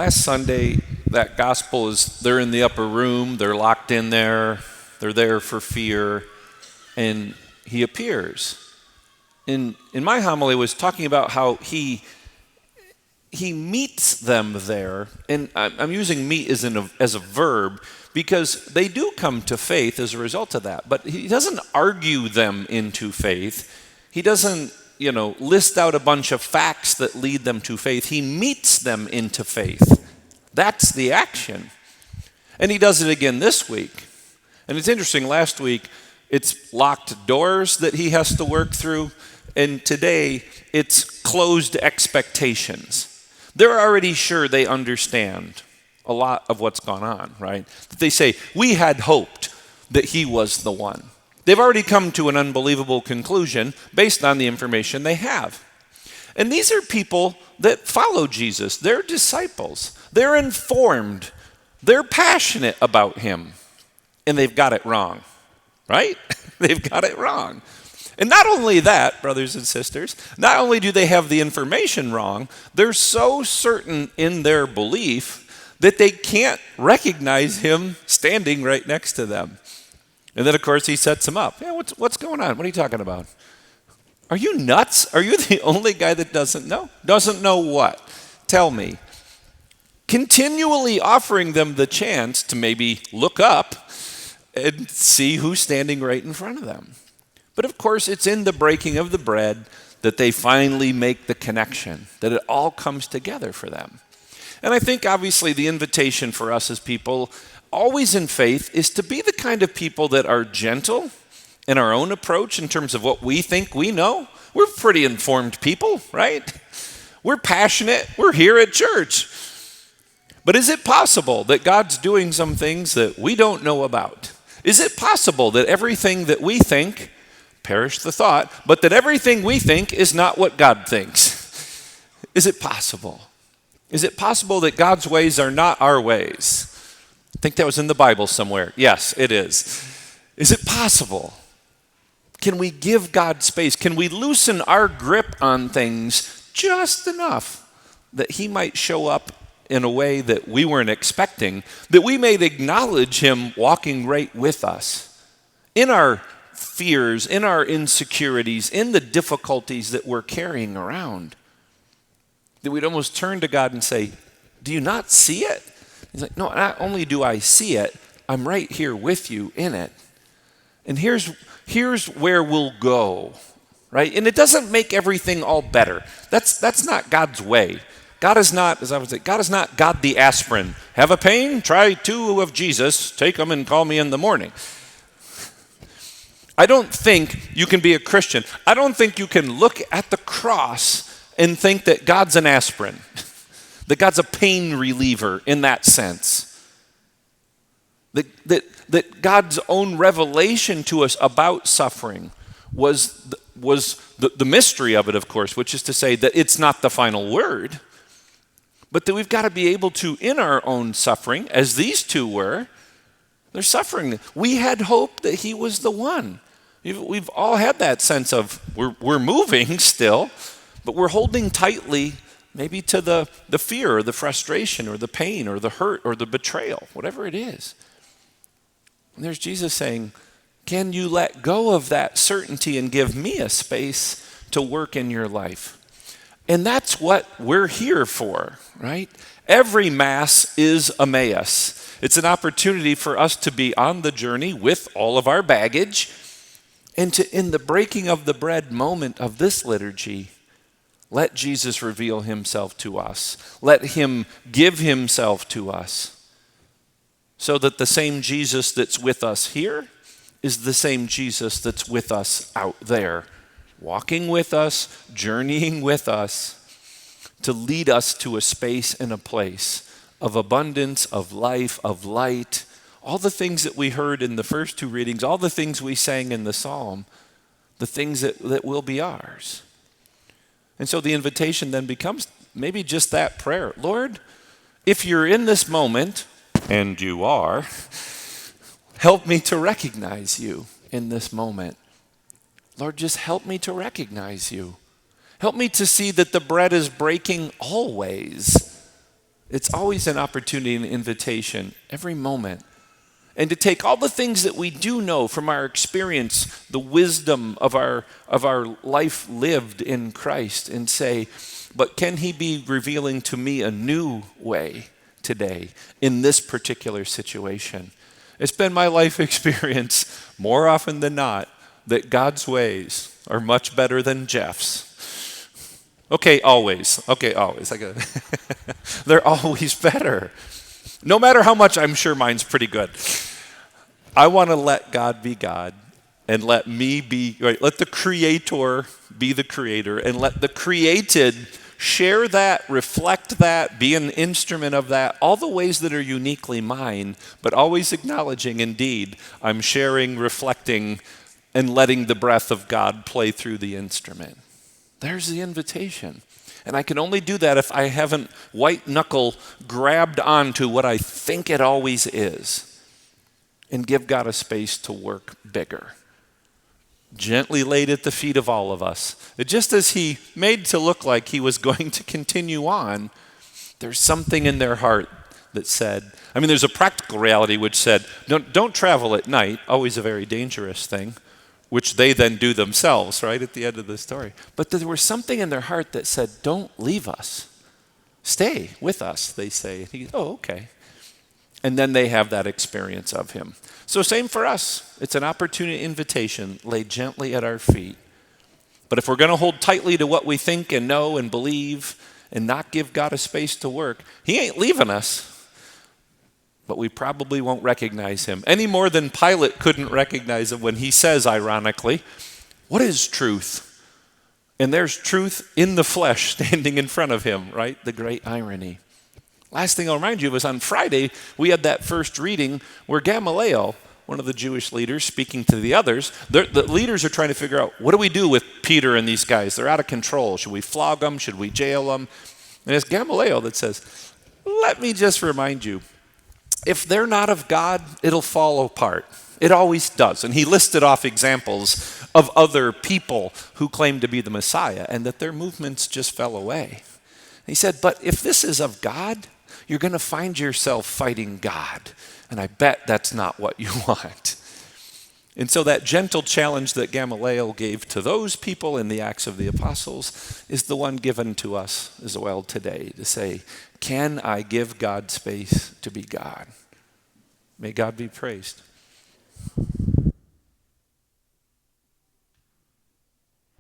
Last Sunday, that gospel is they're in the upper room, they're locked in there, they're there for fear, and he appears. In my homily was talking about how he meets them there, and I'm using meet as a verb because they do come to faith as a result of that. But he doesn't argue them into faith. He doesn't, list out a bunch of facts that lead them to faith. He meets them into faith. That's the action. And he does it again this week. And it's interesting, last week, it's locked doors that he has to work through. And today, it's closed expectations. They're already sure they understand a lot of what's gone on, right? They say, we had hoped that he was the one. They've already come to an unbelievable conclusion based on the information they have. And these are people that follow Jesus. They're disciples. They're informed. They're passionate about him. And they've got it wrong, right? They've got it wrong. And not only that, brothers and sisters, not only do they have the information wrong, they're so certain in their belief that they can't recognize him standing right next to them. And then, of course, he sets them up. Yeah, what's going on? What are you talking about? Are you nuts? Are you the only guy that doesn't know? Doesn't know what? Tell me. Continually offering them the chance to maybe look up and see who's standing right in front of them. But of course, it's in the breaking of the bread that they finally make the connection, that it all comes together for them. And I think, obviously, the invitation for us as people, always in faith, is to be the kind of people that are gentle in our own approach in terms of what we think we know. We're pretty informed people, right? We're passionate. We're here at church. But is it possible that God's doing some things that we don't know about? Is it possible that everything that we think, perish the thought, but that everything we think is not what God thinks? Is it possible? Is it possible that God's ways are not our ways? I think that was in the Bible somewhere. Yes, it is. Is it possible? Can we give God space? Can we loosen our grip on things just enough that he might show up in a way that we weren't expecting, that we may acknowledge him walking right with us in our fears, in our insecurities, in the difficulties that we're carrying around? That we'd almost turn to God and say, do you not see it? He's like, no, not only do I see it, I'm right here with you in it. And here's where we'll go, right? And it doesn't make everything all better. That's not God's way. God is not, as I would say, God is not God the aspirin. Have a pain? Try 2 of Jesus. Take them and call me in the morning. I don't think you can be a Christian. I don't think you can look at the cross and think that God's an aspirin, that God's a pain reliever in that sense. That God's own revelation to us about suffering was the mystery of it, of course, which is to say that it's not the final word, but that we've got to be able to, in our own suffering, as these two were, they're suffering. We had hope that he was the one. We've all had that sense of we're moving still, but we're holding tightly maybe to the fear or the frustration or the pain or the hurt or the betrayal, whatever it is. And there's Jesus saying, can you let go of that certainty and give me a space to work in your life? And that's what we're here for, right? Every Mass is Emmaus. It's an opportunity for us to be on the journey with all of our baggage and to, in the breaking of the bread moment of this liturgy, let Jesus reveal himself to us. Let him give himself to us so that the same Jesus that's with us here is the same Jesus that's with us out there, walking with us, journeying with us to lead us to a space and a place of abundance, of life, of light, all the things that we heard in the first 2 readings, all the things we sang in the psalm, the things that will be ours. And so the invitation then becomes maybe just that prayer. Lord, if you're in this moment, and you are, help me to recognize you in this moment. Lord, just help me to recognize you. Help me to see that the bread is breaking always. It's always an opportunity and invitation, every moment. And to take all the things that we do know from our experience, the wisdom of our life lived in Christ, and say, but can he be revealing to me a new way today in this particular situation? It's been my life experience more often than not that God's ways are much better than Geoff's. Okay, always. They're always better. No matter how much I'm sure mine's pretty good. I want to let God be God and let me be, right, let the Creator be the Creator and let the created share that, reflect that, be an instrument of that, all the ways that are uniquely mine, but always acknowledging, indeed, I'm sharing, reflecting, and letting the breath of God play through the instrument. There's the invitation. And I can only do that if I haven't white knuckle grabbed onto what I think it always is and give God a space to work bigger. Gently laid at the feet of all of us. Just as he made to look like he was going to continue on, there's something in their heart that said, there's a practical reality which said, don't travel at night, always a very dangerous thing, which they then do themselves, right, at the end of the story. But there was something in their heart that said, don't leave us. Stay with us, they say. And he goes, oh, okay. And then they have that experience of him. So same for us. It's an opportunity invitation laid gently at our feet. But if we're going to hold tightly to what we think and know and believe and not give God a space to work, he ain't leaving us. But we probably won't recognize him any more than Pilate couldn't recognize him when he says, ironically, what is truth? And there's truth in the flesh standing in front of him, right? The great irony. Last thing I'll remind you of is on Friday, we had that first reading where Gamaliel, one of the Jewish leaders, speaking to the others, the leaders are trying to figure out, what do we do with Peter and these guys? They're out of control. Should we flog them? Should we jail them? And it's Gamaliel that says, let me just remind you, if they're not of God, it'll fall apart. It always does. And he listed off examples of other people who claimed to be the Messiah and that their movements just fell away. He said, but if this is of God, you're going to find yourself fighting God. And I bet that's not what you want. And so that gentle challenge that Gamaliel gave to those people in the Acts of the Apostles is the one given to us as well today to say, can I give God space to be God? May God be praised.